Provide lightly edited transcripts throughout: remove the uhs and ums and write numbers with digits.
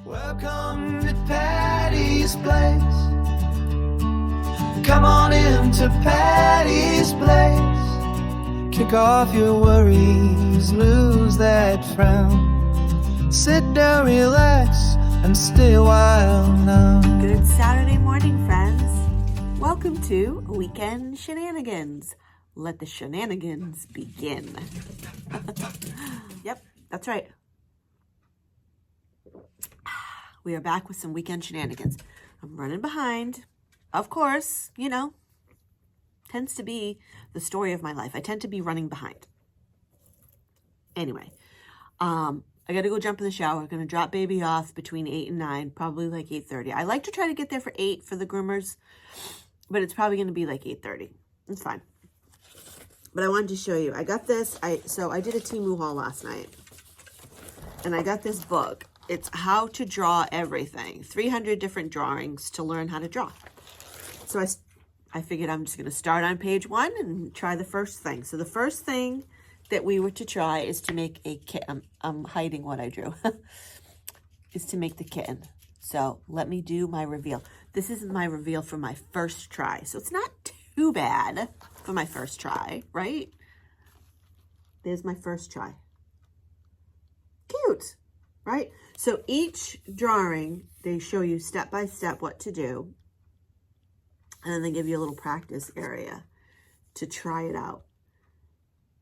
Welcome to Patty's Place. Come on into Patty's Place. Kick off your worries, lose that frown. Sit down, relax, and stay a while now. Good Saturday morning, friends. Welcome to Weekend Shenanigans. Let the shenanigans begin. Yep, that's right. We are back with some weekend shenanigans. I'm running behind. Of course, you know, tends to be the story of my life. I tend to be running behind. Anyway, I got to go jump in the shower. I'm going to drop baby off between 8 and 9, probably like 8:30. I like to try to get there for 8 for the groomers, but it's probably going to be like 8:30. It's fine. But I wanted to show you. I got this. So I did a Temu haul last night, and I got this book. It's How to Draw Everything. 300 different drawings to learn how to draw. So I figured I'm just going to start on page 1 and try the first thing. So the first thing that we were to try is to make a kitten. I'm hiding what I drew. Is to make the kitten. So let me do my reveal. This is my reveal for my first try. So it's not too bad for my first try, right? There's my first try. Cute, right? So each drawing, they show you step by step what to do. And then they give you a little practice area to try it out.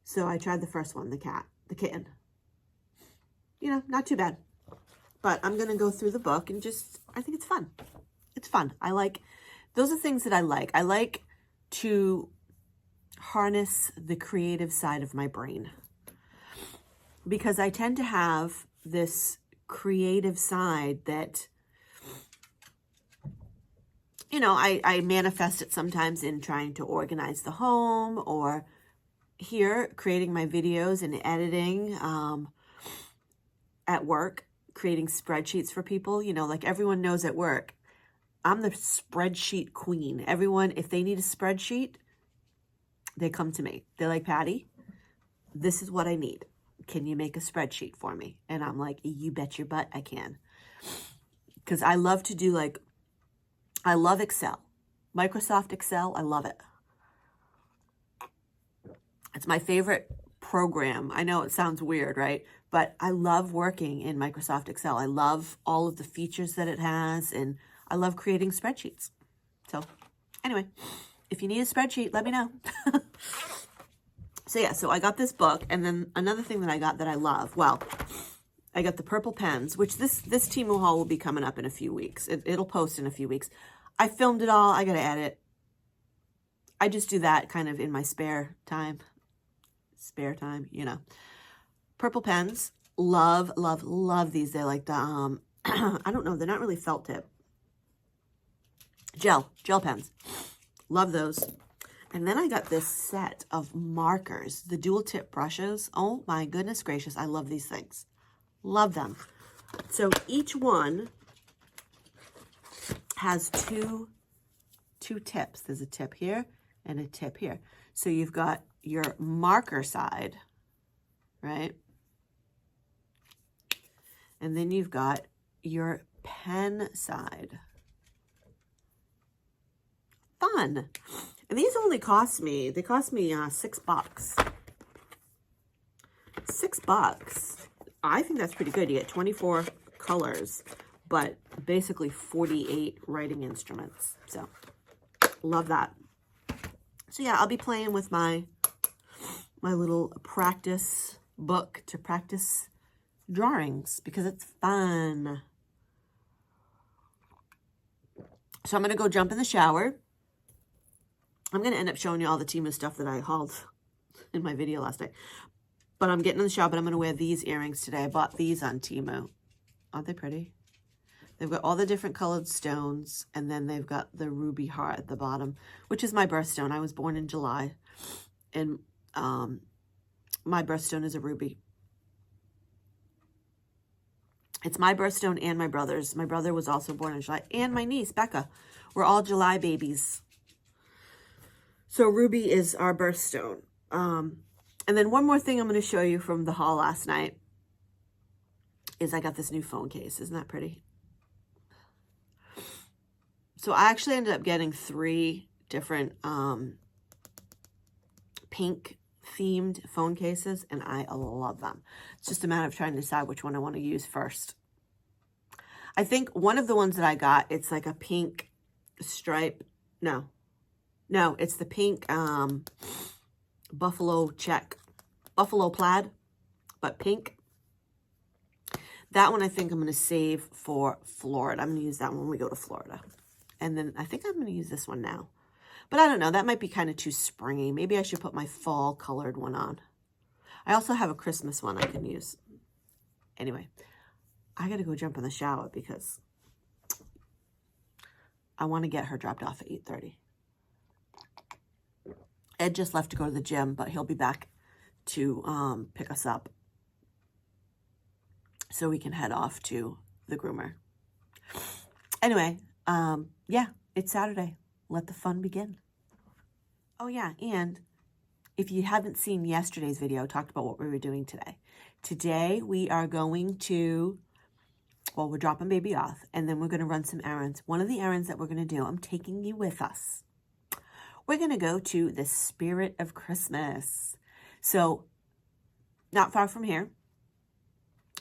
So I tried the first one, the kitten. You know, not too bad. But I'm going to go through the book and I think it's fun. It's fun. Those are things that I like. I like to harness the creative side of my brain. Because I tend to have this creative side that, you know, I manifest it sometimes in trying to organize the home, or here creating my videos and editing, at work, creating spreadsheets for people. You know, like everyone knows at work, I'm the spreadsheet queen. Everyone, if they need a spreadsheet, they come to me. They're like, Patty, this is what I need. Can you make a spreadsheet for me? And I'm like, you bet your butt I can. Because I love to do I love Excel. Microsoft Excel, I love it. It's my favorite program. I know it sounds weird, right? But I love working in Microsoft Excel. I love all of the features that it has, and I love creating spreadsheets. So anyway, if you need a spreadsheet, let me know. So yeah, so I got this book, and then another thing that I got that I love, well, I got the purple pens, which this Temu haul will be coming up in a few weeks. It'll post in a few weeks. I filmed it all. I got to edit. I just do that kind of in my spare time, you know. Purple pens, love, love, love these. They're like the, I don't know, they're not really felt tip. Gel pens. Love those. And then I got this set of markers, the dual tip brushes. Oh my goodness gracious, I love these things. Love them. So each one has two tips. There's a tip here and a tip here. So you've got your marker side, right? And then you've got your pen side. Fun. And these only cost me, they cost me $6. $6. I think that's pretty good. You get 24 colors, but basically 48 writing instruments. So love that. So yeah, I'll be playing with my little practice book to practice drawings because it's fun. So I'm going to go jump in the shower. I'm going to end up showing you all the Temu stuff that I hauled in my video last night. But I'm getting in the shower, but I'm going to wear these earrings today. I bought these on Temu. Aren't they pretty? They've got all the different colored stones, and then they've got the ruby heart at the bottom, which is my birthstone. I was born in July, and my birthstone is a ruby. It's my birthstone and my brother's. My brother was also born in July, and my niece, Becca. We're all July babies. So ruby is our birthstone. And then one more thing I'm going to show you from the haul last night is I got this new phone case. Isn't that pretty? So I actually ended up getting 3 different pink themed phone cases, and I love them. It's just a matter of trying to decide which one I want to use first. I think one of the ones that I got, it's like a pink stripe. No, it's the pink buffalo plaid, but pink. That one I think I'm going to save for Florida. I'm going to use that one when we go to Florida. And then I think I'm going to use this one now. But I don't know. That might be kind of too springy. Maybe I should put my fall colored one on. I also have a Christmas one I can use. Anyway, I got to go jump in the shower because I want to get her dropped off at 8:30. Ed just left to go to the gym, but he'll be back to pick us up so we can head off to the groomer. Anyway, yeah, it's Saturday. Let the fun begin. Oh yeah, and if you haven't seen yesterday's video, talked about what we were doing today. Today we are going to, well, we're dropping baby off, and then we're going to run some errands. One of the errands that we're going to do, I'm taking you with us. We're going to go to the Spirit of Christmas. So, not far from here.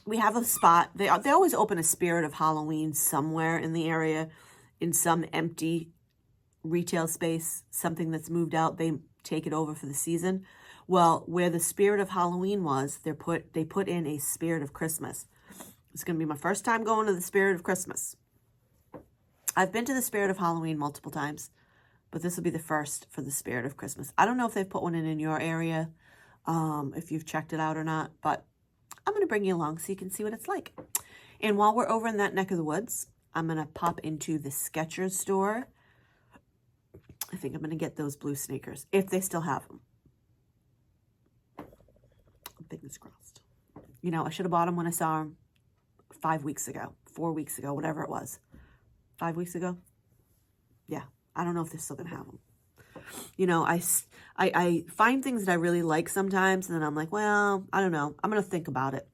We have a spot. They always open a Spirit of Halloween somewhere in the area, in some empty retail space, something that's moved out. They take it over for the season. Well, where the Spirit of Halloween was, they put in a Spirit of Christmas. It's going to be my first time going to the Spirit of Christmas. I've been to the Spirit of Halloween multiple times, but this will be the first for the Spirit of Christmas. I don't know if they've put one in your area, if you've checked it out or not, but I'm going to bring you along so you can see what it's like. And while we're over in that neck of the woods, I'm going to pop into the Skechers store. I think I'm going to get those blue sneakers, if they still have them. Fingers crossed. You know, I should have bought them when I saw them 5 weeks ago, 4 weeks ago, whatever it was. 5 weeks ago? Yeah, I don't know if they're still going to have them. You know, I find things that I really like sometimes, and then I'm like, well, I don't know. I'm going to think about it.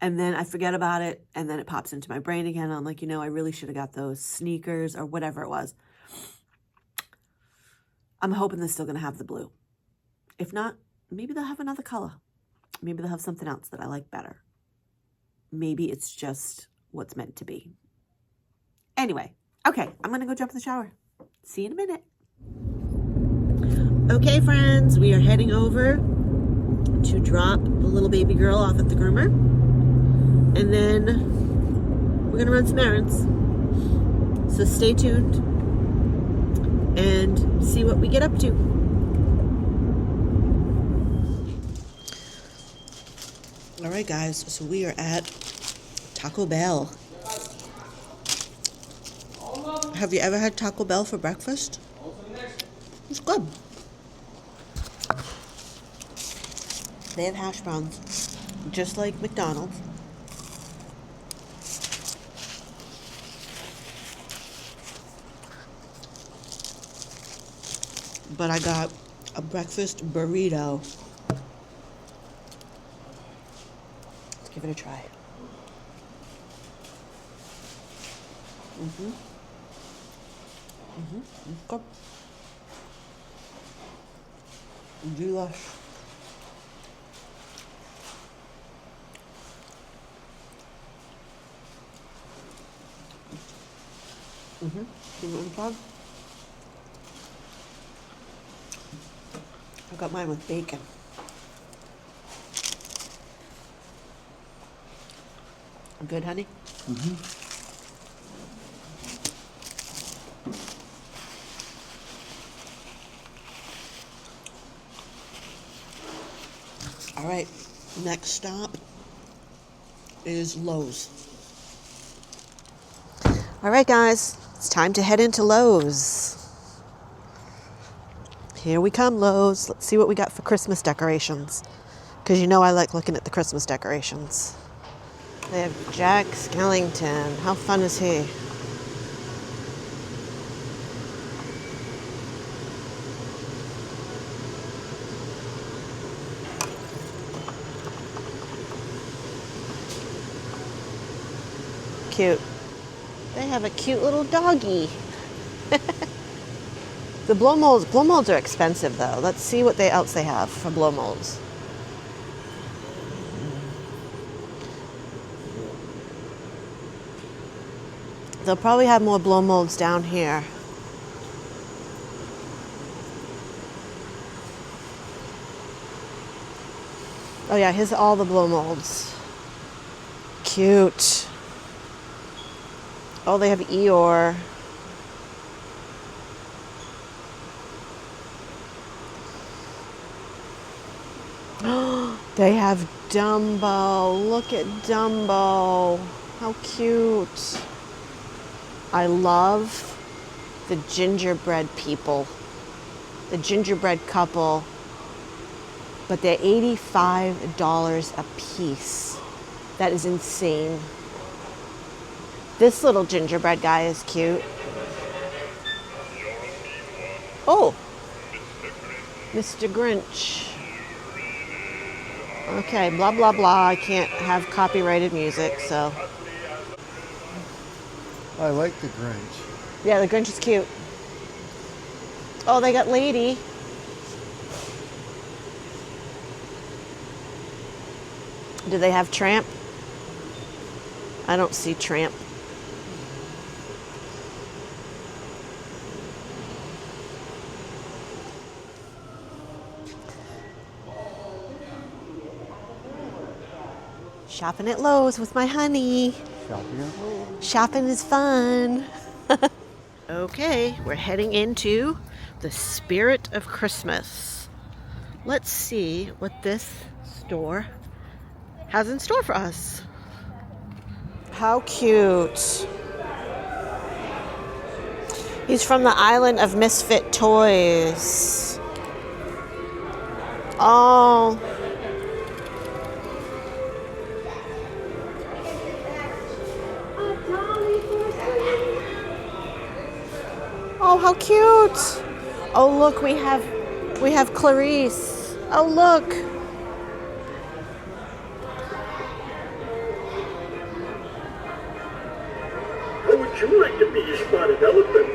And then I forget about it, and then it pops into my brain again. I'm like, you know, I really should have got those sneakers or whatever it was. I'm hoping they're still going to have the blue. If not, maybe they'll have another color. Maybe they'll have something else that I like better. Maybe it's just what's meant to be. Anyway, okay, I'm going to go jump in the shower. See you in a minute. Okay, friends, we are heading over to drop the little baby girl off at the groomer. And then we're going to run some errands. So stay tuned and see what we get up to. All right, guys, so we are at Taco Bell. Have you ever had Taco Bell for breakfast? It's good. They have hash browns, just like McDonald's. But I got a breakfast burrito. Let's give it a try. Good. Delish. Give it a try. I got mine with bacon. Good, honey? All right, next stop is Lowe's. All right, guys, it's time to head into Lowe's. Here we come, Lowe's. Let's see what we got for Christmas decorations. Because you know I like looking at the Christmas decorations. They have Jack Skellington. How fun is he? Cute. They have a cute little doggy. The blow molds are expensive though. Let's see what else they have for blow molds. They'll probably have more blow molds down here. Oh yeah, here's all the blow molds. Cute. Oh, they have Eeyore. They have Dumbo. Look at Dumbo. How cute. I love the gingerbread people. The gingerbread couple. But they're $85 a piece. That is insane. This little gingerbread guy is cute. Oh, Mr. Grinch. Okay, blah, blah, blah. I can't have copyrighted music, so. I like the Grinch. Yeah, the Grinch is cute. Oh, they got Lady. Do they have Tramp? I don't see Tramp. Shopping at Lowe's with my honey. Shopping at Lowe's. Shopping is fun. Okay, we're heading into the spirit of Christmas. Let's see what this store has in store for us. How cute. He's from the island of Misfit Toys. Oh. Oh, how cute. Oh, look, we have Clarice. Oh, look. How would you like to be a spotted elephant?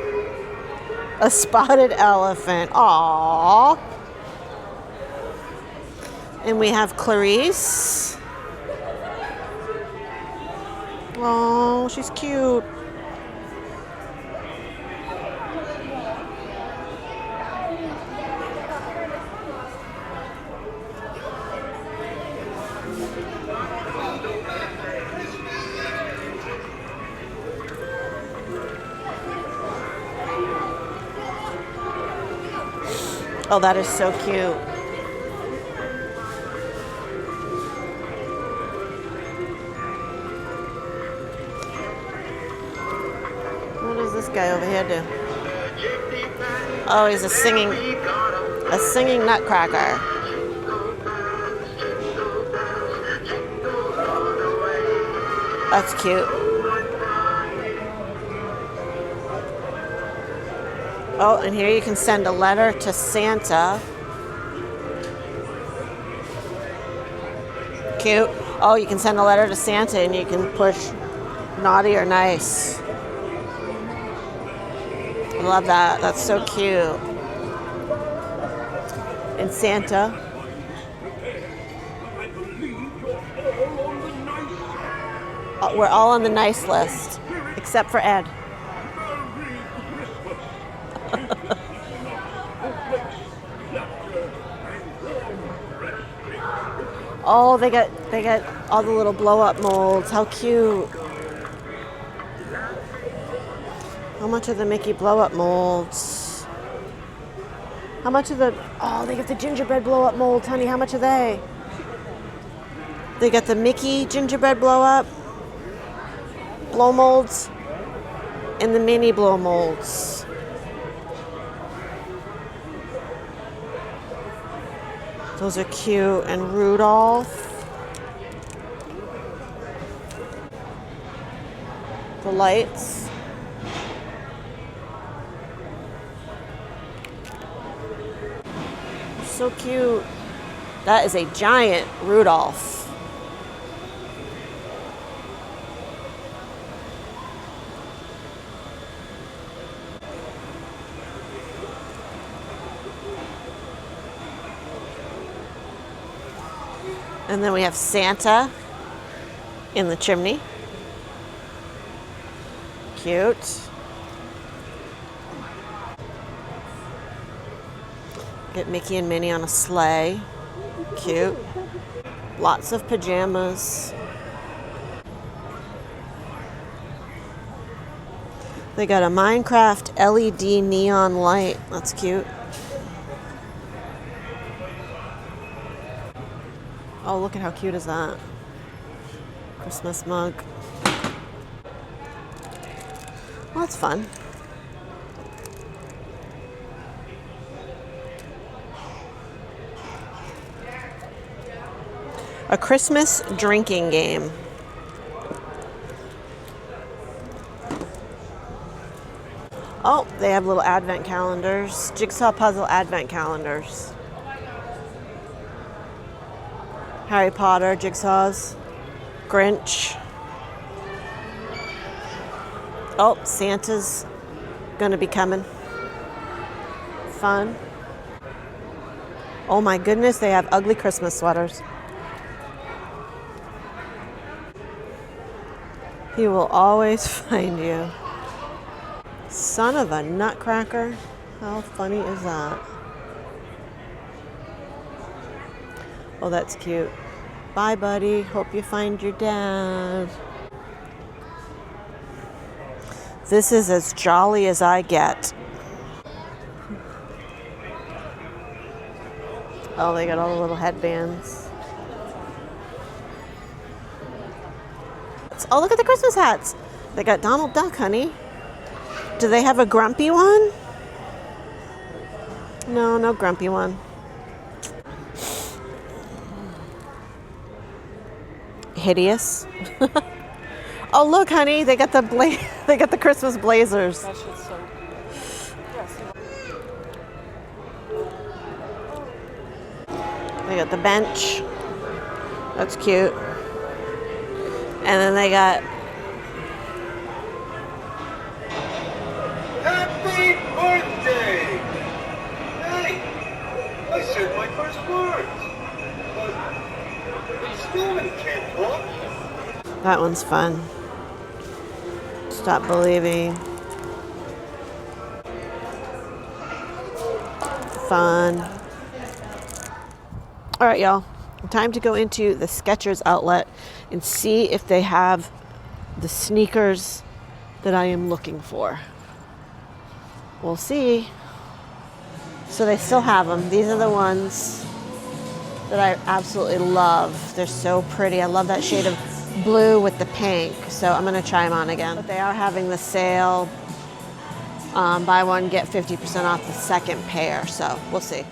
A spotted elephant. Aww. And we have Clarice. Oh, she's cute. Oh, that is so cute. What does this guy over here do? Oh, he's a singing nutcracker. That's cute. Oh, and here you can send a letter to Santa. Cute. Oh, you can send a letter to Santa and you can push naughty or nice. I love that. That's so cute. And Santa. We're all on the nice list, except for Ed. Oh, they got all the little blow-up molds. How cute. How much are the Mickey blow-up molds? How much are oh, they got the gingerbread blow-up molds, honey. How much are they? They got the Mickey gingerbread blow molds and the mini blow molds. Those are cute. And Rudolph. The lights. So cute. That is a giant Rudolph. And then we have Santa in the chimney. Cute. Get Mickey and Minnie on a sleigh. Cute. Lots of pajamas. They got a Minecraft LED neon light. That's cute. Oh, look at how cute is that? Christmas mug. Well, that's fun. A Christmas drinking game. Oh, they have little advent calendars. Jigsaw puzzle advent calendars. Harry Potter jigsaws. Grinch. Oh, Santa's gonna be coming. Fun. Oh my goodness, they have ugly Christmas sweaters. He will always find you. Son of a nutcracker. How funny is that? Oh, that's cute. Bye, buddy. Hope you find your dad. This is as jolly as I get. Oh, they got all the little headbands. Oh, look at the Christmas hats. They got Donald Duck, honey. Do they have a grumpy one? No, no grumpy one. Hideous. Oh, look, honey, they got the Christmas blazers. That shit's so They got the bench. That's cute. And then they got Happy birthday! Hey, I said my first words. But Steven can't talk. that one's fun. Stop believing. Fun. All right, y'all. Time to go into the Skechers outlet and see if they have the sneakers that I am looking for. We'll see. So they still have them. These are the ones that I absolutely love. They're so pretty. I love that shade of blue with the pink. So I'm going to try them on again. But they are having the sale. Buy one, get 50% off the second pair. So we'll see.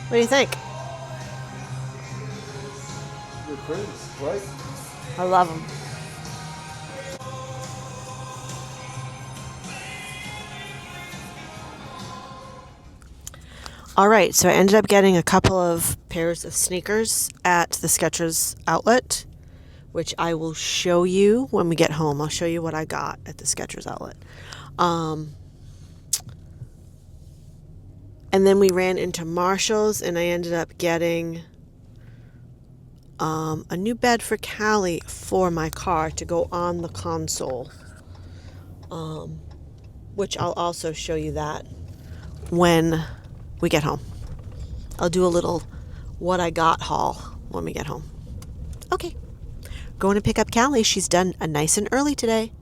What do you think? They're pretty, right? I love them. All right, so I ended up getting a couple of pairs of sneakers at the Skechers outlet, which I will show you when we get home. I'll show you what I got at the Skechers outlet. And then we ran into Marshall's, and I ended up getting a new bed for Callie for my car to go on the console, which I'll also show you that when we get home. I'll do a little what I got haul when we get home. Okay, going to pick up Callie. She's done nice and early today.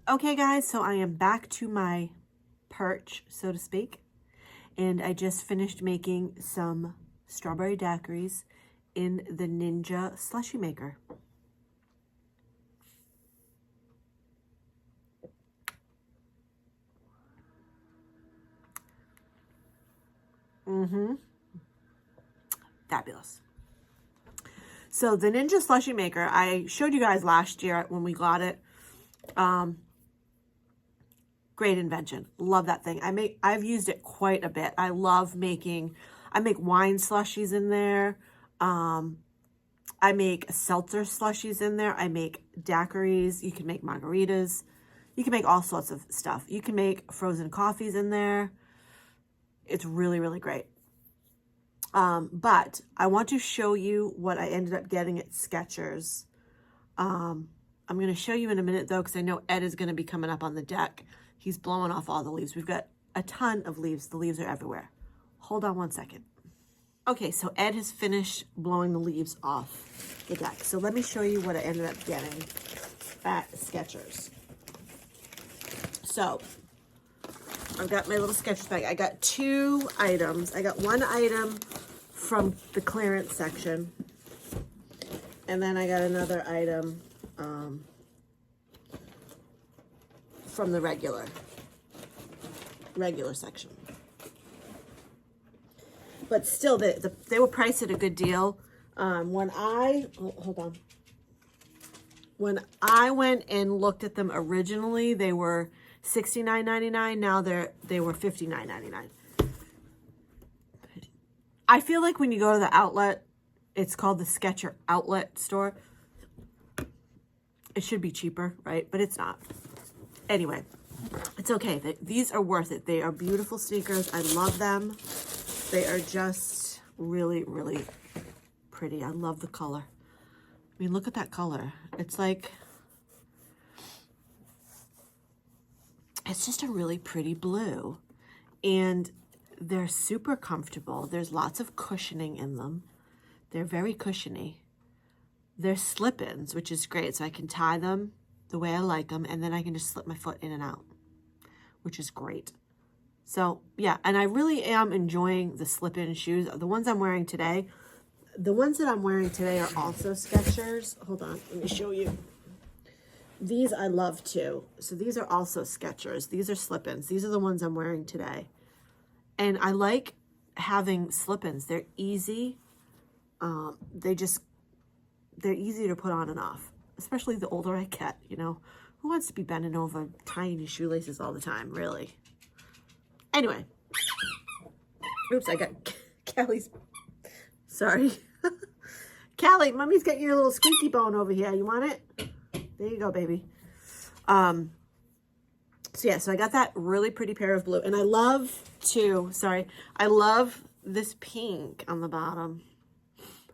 Okay, guys, so I am back to my perch, so to speak. And I just finished making some strawberry daiquiris in the Ninja slushy maker. Fabulous. So the Ninja slushy maker, I showed you guys last year when we got it. Great invention. Love that thing. I've used it quite a bit. I love making I make wine slushies in there. I make seltzer slushies in there. I make daiquiris. You can make margaritas. You can make all sorts of stuff. You can make frozen coffees in there. It's really, really great. But I want to show you what I ended up getting at Skechers. I'm going to show you in a minute, though, because I know Ed is going to be coming up on the deck. He's blowing off all the leaves. We've got a ton of leaves. The leaves are everywhere. Hold on one second. Okay, so Ed has finished blowing the leaves off the deck. So let me show you what I ended up getting at Skechers. So I've got my little Skechers bag. I got 2 items. I got 1 item from the clearance section. And then I got another item from the regular section. But still, they were priced at a good deal. When I went and looked at them originally, they were $69.99. Now they were $59.99. I feel like when you go to the outlet, it's called the Skechers outlet store. It should be cheaper, right? But it's not. Anyway, it's okay. These are worth it. They are beautiful sneakers. I love them. They are just really, really pretty. I love the color. I mean, look at that color. It's like, it's just a really pretty blue. And they're super comfortable. There's lots of cushioning in them. They're very cushiony. They're slip-ins, which is great. So I can tie them the way I like them, and then I can just slip my foot in and out, which is great. So, yeah, and I really am enjoying the slip-in shoes. The ones I'm wearing today, the ones that I'm wearing today are also Skechers. Hold on, let me show you. These I love too. So these are also Skechers. These are slip-ins. These are the ones I'm wearing today. And I like having slip-ins. They're easy. They're easy to put on and off, especially the older I get, you know. Who wants to be bending over tying your shoelaces all the time, really? Anyway. Oops, I got Callie's. Sorry. Callie, Mommy's got your little squeaky bone over here. You want it? There you go, baby. So yeah, so I got that really pretty pair of blue. And I love I love this pink on the bottom.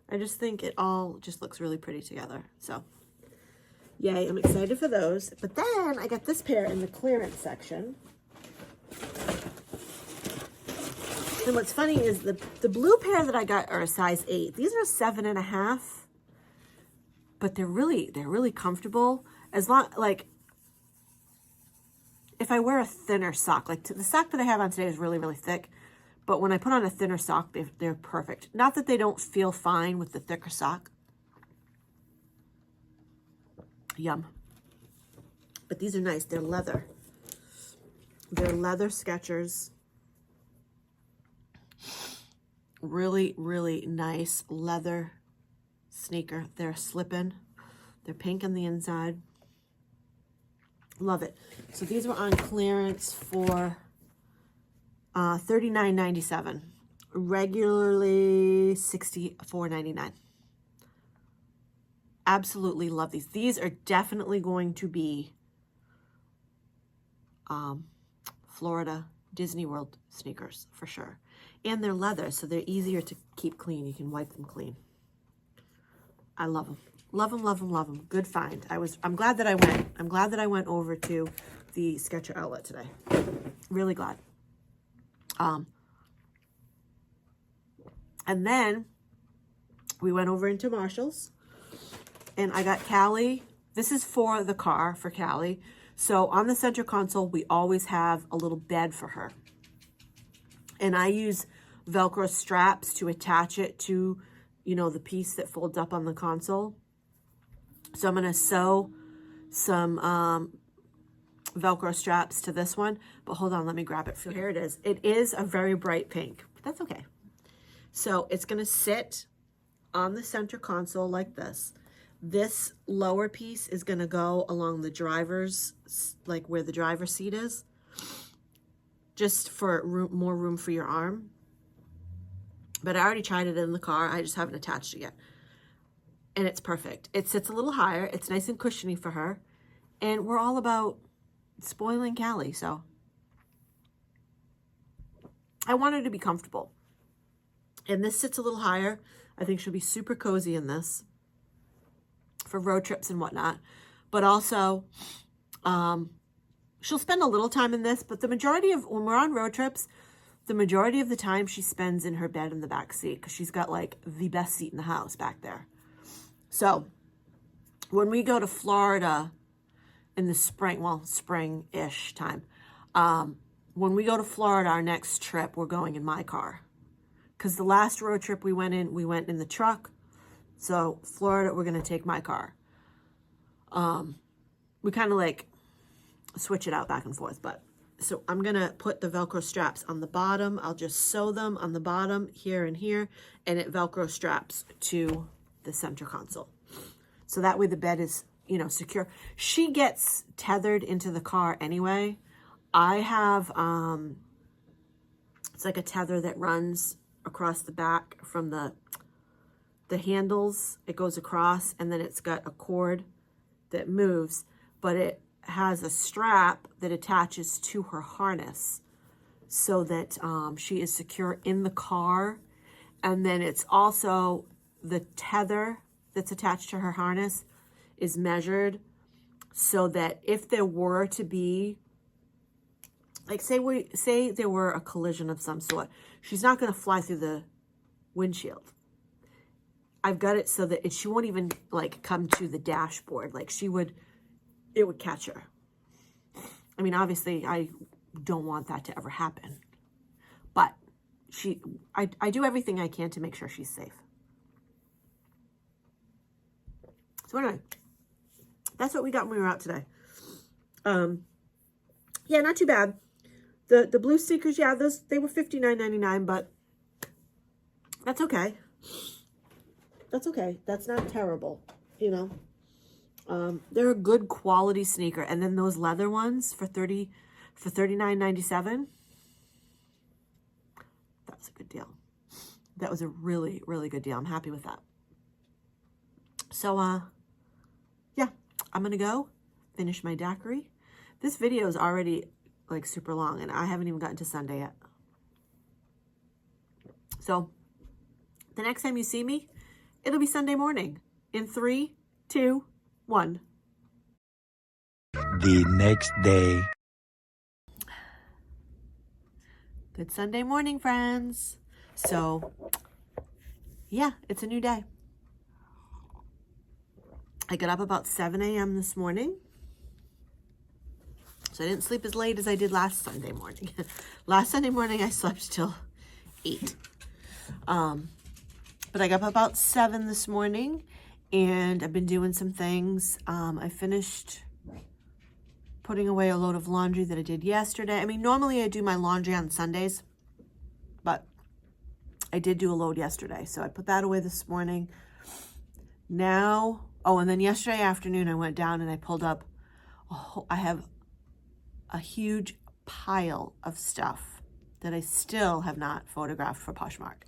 I just think it all just looks really pretty together. So yay, I'm excited for those. But then I got this pair in the clearance section. And what's funny is the blue pair that I got are a size 8. These are 7.5. But they're really comfortable. As long, like, if I wear a thinner sock, like the sock that I have on today is really, really thick. But when I put on a thinner sock, they're perfect. Not that they don't feel fine with the thicker sock. Yum. But these are nice. They're leather. They're leather Skechers. Really, really nice leather sneaker. They're a slip-in. They're pink on the inside. Love it. So these were on clearance for $39.97. Regularly $64.99. Absolutely love these. These are definitely going to be Florida Disney World sneakers for sure. And they're leather, so they're easier to keep clean. You can wipe them clean. I love them. Love them, love them, love them. Good find. I'm glad that I went. I'm glad that I went over to the Skechers outlet today. Really glad. And then we went over into Marshall's and I got Callie. This is for the car for Callie. So on the center console, we always have a little bed for her. And I use Velcro straps to attach it to, you know, the piece that folds up on the console. So I'm going to sew some Velcro straps to this one. But hold on, let me grab it. So here it is. It is a very bright pink, but that's okay. So it's going to sit on the center console like this. This lower piece is going to go along the driver's, like where the driver's seat is, just for more room for your arm. But I already tried it in the car. I just haven't attached it yet. And it's perfect. It sits a little higher. It's nice and cushiony for her. And we're all about spoiling Callie, so I want her to be comfortable. And this sits a little higher. I think she'll be super cozy in this for road trips and whatnot. But also, she'll spend a little time in this, but the majority of, when we're on road trips, the majority of the time she spends in her bed in the back seat because she's got like the best seat in the house back there. So when we go to Florida in the spring, well, spring-ish time, when we go to Florida, our next trip, we're going in my car. Because the last road trip we went in the truck. So Florida, we're going to take my car. We kind of like switch it out back and forth. But so I'm going to put the Velcro straps on the bottom. I'll just sew them on the bottom here and here. And it Velcro straps to the center console. So that way the bed is, you know, secure. She gets tethered into the car anyway. I have, it's like a tether that runs across the back from the handles. It goes across, and then it's got a cord that moves, but it has a strap that attaches to her harness so that she is secure in the car. And then it's also the tether that's attached to her harness is measured so that if there were to be, like say there were a collision of some sort, she's not going to fly through the windshield. I've got it so that she won't even like come to the dashboard. Like it would catch her. I mean, obviously I don't want that to ever happen, but I do everything I can to make sure she's safe. So anyway, that's what we got when we were out today. Yeah, not too bad. The blue sneakers, yeah, they were $59.99, but that's okay. That's okay. That's not terrible, you know. They're a good quality sneaker. And then those leather ones for $39.97. That was a good deal. That was a really, really good deal. I'm happy with that. So, yeah, I'm going to go finish my daiquiri. This video is already like super long and I haven't even gotten to Sunday yet. So the next time you see me, it'll be Sunday morning in 3, 2, 1. The next day. Good Sunday morning, friends. So yeah, it's a new day. I got up about 7 a.m. this morning. So I didn't sleep as late as I did last Sunday morning. Last Sunday morning, I slept till 8. But I got up about 7 this morning, and I've been doing some things. I finished putting away a load of laundry that I did yesterday. I mean, normally I do my laundry on Sundays, but I did do a load yesterday. So I put that away this morning. Now, oh, and then yesterday afternoon, I went down and I pulled up, I have a huge pile of stuff that I still have not photographed for Poshmark.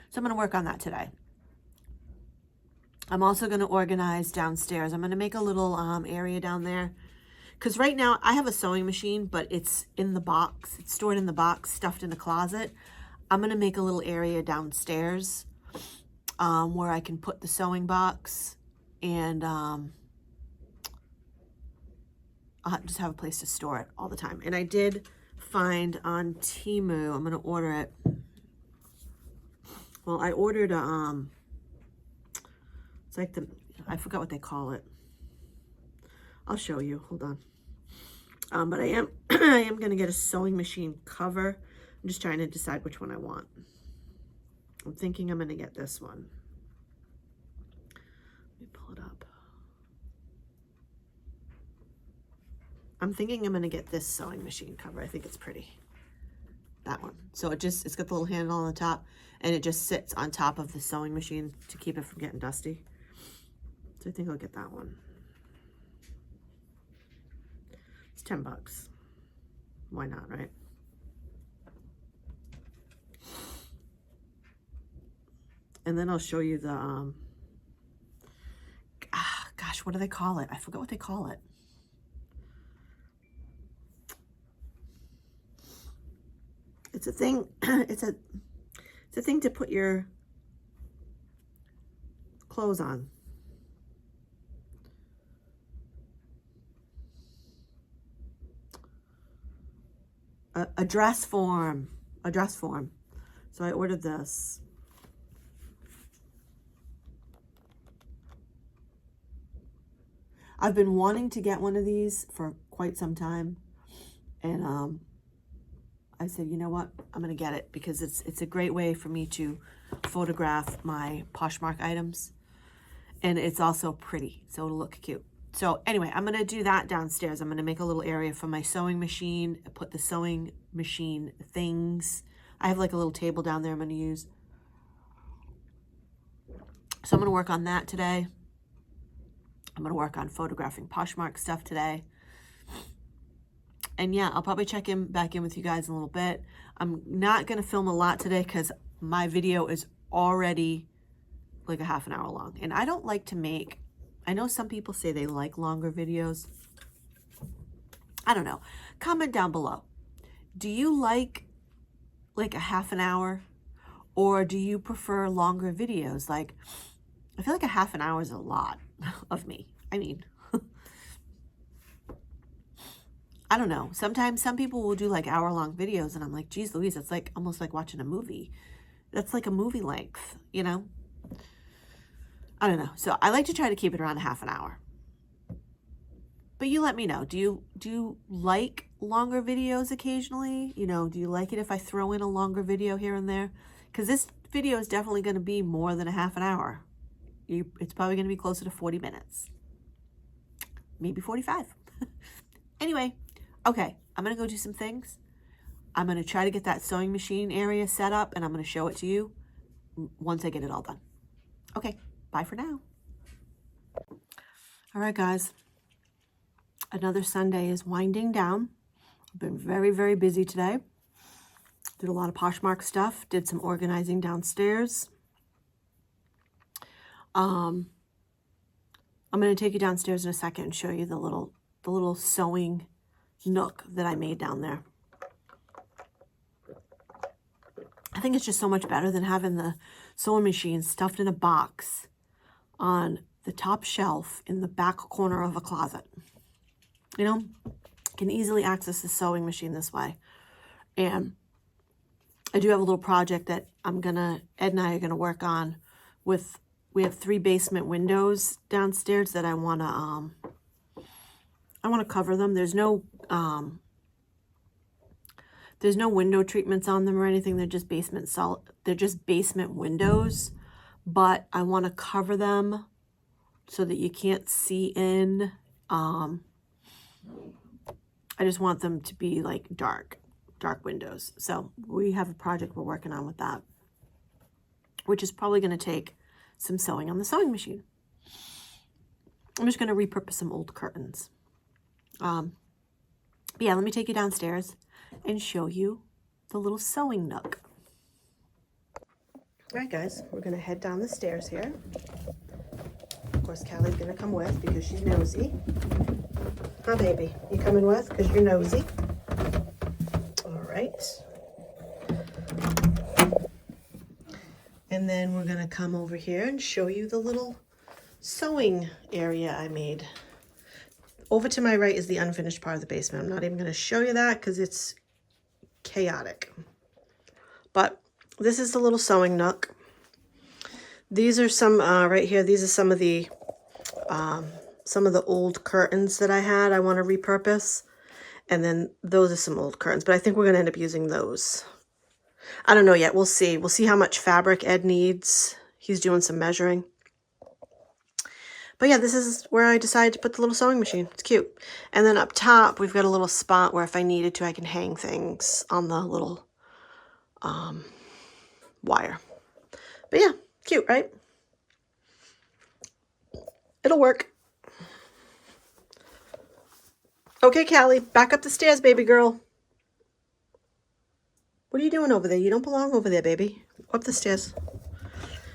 So I'm going to work on that today. I'm also going to organize downstairs. I'm going to make a little area down there. Because right now I have a sewing machine, but it's in the box. It's stored in the box, stuffed in a closet. I'm going to make a little area downstairs where I can put the sewing box and I'll just have a place to store it all the time. And I did find on Temu, I'm going to order it. Well, I ordered it's like I forgot what they call it. I'll show you, hold on. But I am going to get a sewing machine cover. I'm just trying to decide which one I want. I'm thinking I'm going to get this one. Let me pull it up. I'm thinking I'm going to get this sewing machine cover. I think it's pretty. That one. So it's got the little handle on the top and it just sits on top of the sewing machine to keep it from getting dusty. So I think I'll get that one. It's $10. Why not, right? And then I'll show you the, gosh, what do they call it? I forgot what they call it. It's a thing, it's a thing to put your clothes on. A dress form, a dress form. So I ordered this. I've been wanting to get one of these for quite some time. And I said, you know what? I'm going to get it because it's a great way for me to photograph my Poshmark items. And it's also pretty, so it'll look cute. So anyway, I'm going to do that downstairs. I'm going to make a little area for my sewing machine, put the sewing machine things. I have like a little table down there I'm going to use. So I'm going to work on that today. I'm going to work on photographing Poshmark stuff today. And yeah, I'll probably check back in with you guys in a little bit. I'm not going to film a lot today because my video is already like a half an hour long. And I don't like to make, I know some people say they like longer videos. I don't know. Comment down below. Do you like a half an hour? Or do you prefer longer videos? Like, I feel like a half an hour is a lot of me. I mean, I don't know. Sometimes some people will do like hour-long videos and I'm like, geez Louise, that's like almost like watching a movie. That's like a movie length, you know? I don't know. So I like to try to keep it around a half an hour. But you let me know. Do you like longer videos occasionally? You know, do you like it if I throw in a longer video here and there? Because this video is definitely going to be more than a half an hour. It's probably going to be closer to 40 minutes. Maybe 45. Anyway, okay. I'm going to go do some things. I'm going to try to get that sewing machine area set up and I'm going to show it to you once I get it all done. Okay. Bye for now. All right, guys. Another Sunday is winding down. I've been very, very busy today. Did a lot of Poshmark stuff. Did some organizing downstairs. I'm going to take you downstairs in a second and show you the little sewing nook that I made down there. I think it's just so much better than having the sewing machine stuffed in a box on the top shelf in the back corner of a closet. You know, can easily access the sewing machine this way. And I do have a little project that Ed and I are gonna work on with. We have 3 basement windows downstairs that I wanna cover them. There's no window treatments on them or anything. They're just basement windows, but I want to cover them so that you can't see in. I just want them to be like dark windows. So we have a project we're working on with that, which is probably going to take some sewing on the sewing machine. I'm just going to repurpose some old curtains. But yeah, let me take you downstairs and show you the little sewing nook. All right, guys, we're going to head down the stairs here. Of course, Callie's going to come with because she's nosy. Huh, baby? You coming with because you're nosy? All right. And then we're going to come over here and show you the little sewing area I made. Over to my right is the unfinished part of the basement. I'm not even going to show you that because it's chaotic. But this is the little sewing nook. These are some, right here, these are some of the old curtains that I had I want to repurpose. And then those are some old curtains, but I think we're going to end up using those. I don't know yet. We'll see. We'll see how much fabric Ed needs. He's doing some measuring. But yeah, this is where I decided to put the little sewing machine. It's cute. And then up top, we've got a little spot where if I needed to, I can hang things on the little wire. But yeah, cute, right? It'll work. Okay, Callie, back up the stairs, baby girl. What are you doing over there? You don't belong over there, baby. Go up the stairs.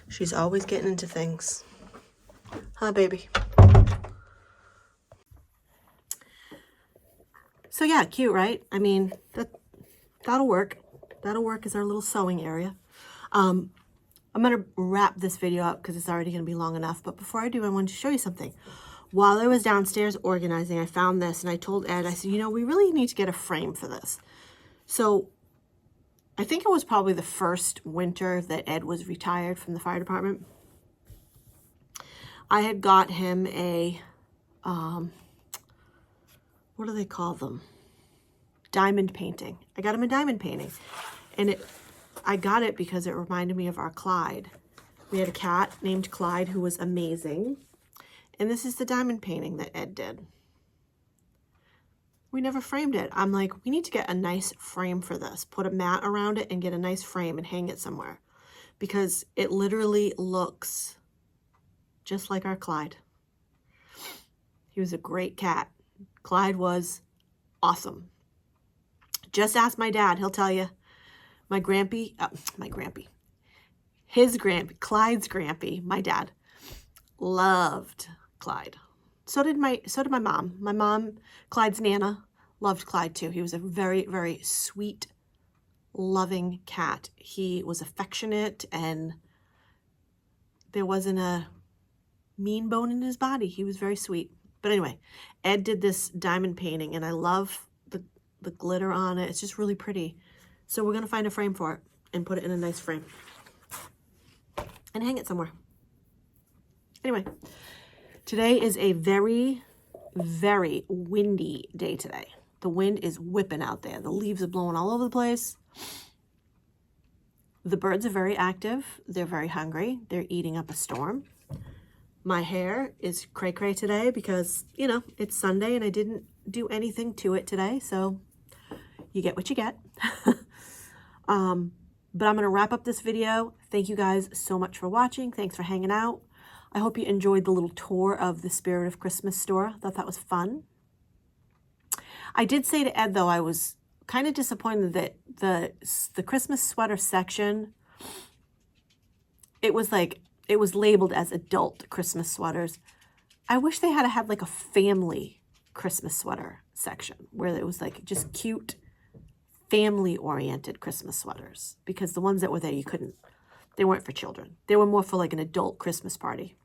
She's always getting into things. Huh, baby? So yeah, cute, right? I mean, that'll work. That'll work as our little sewing area. I'm going to wrap this video up because it's already going to be long enough. But before I do, I wanted to show you something. While I was downstairs organizing, I found this and I told Ed, I said, you know, we really need to get a frame for this. So I think it was probably the first winter that Ed was retired from the fire department. I had got him a, what do they call them? Diamond painting. I got him a diamond painting. And I got it because it reminded me of our Clyde. We had a cat named Clyde who was amazing. And this is the diamond painting that Ed did. We never framed it. I'm like, we need to get a nice frame for this. Put a mat around it and get a nice frame and hang it somewhere. Because it literally looks just like our Clyde. He was a great cat. Clyde was awesome. Just ask my dad. He'll tell you. Clyde's grampy, my dad, loved Clyde. So did my mom. My mom, Clyde's Nana, loved Clyde too. He was a very, very sweet, loving cat. He was affectionate and there wasn't a mean bone in his body. He was very sweet. But anyway, Ed did this diamond painting and I love the glitter on it. It's just really pretty. So we're going to find a frame for it and put it in a nice frame and hang it somewhere. Anyway, today is a very, very windy day today. The wind is whipping out there. The leaves are blowing all over the place. The birds are very active. They're very hungry. They're eating up a storm. My hair is cray-cray today because, you know, it's Sunday and I didn't do anything to it today. So you get what you get. But I'm going to wrap up this video. Thank you guys so much for watching. Thanks for hanging out. I hope you enjoyed the little tour of the Spirit of Christmas store. I thought that was fun. I did say to Ed, though, I was kind of disappointed that the Christmas sweater section, it was labeled as adult Christmas sweaters. I wish they had like a family Christmas sweater section where it was like just cute, family-oriented Christmas sweaters, because the ones that were there, they weren't for children. They were more for like an adult Christmas party.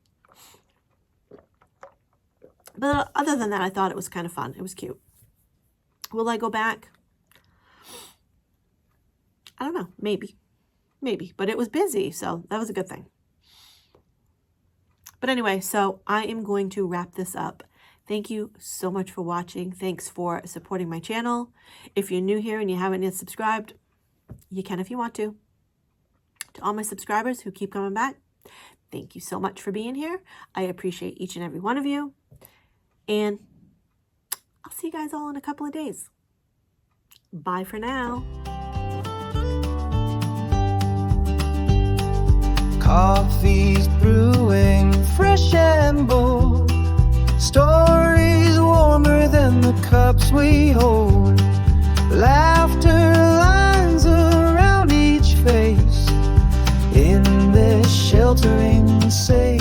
But other than that, I thought it was kind of fun. It was cute. Will I go back? I don't know. Maybe. But it was busy, so that was a good thing. But anyway, so I am going to wrap this up. Thank you so much for watching. Thanks for supporting my channel. If you're new here and you haven't yet subscribed, you can if you want to. To all my subscribers who keep coming back, thank you so much for being here. I appreciate each and every one of you. And I'll see you guys all in a couple of days. Bye for now. Coffee's brewing, fresh and bold. Stories warmer than the cups we hold. Laughter lines around each face in this sheltering safe.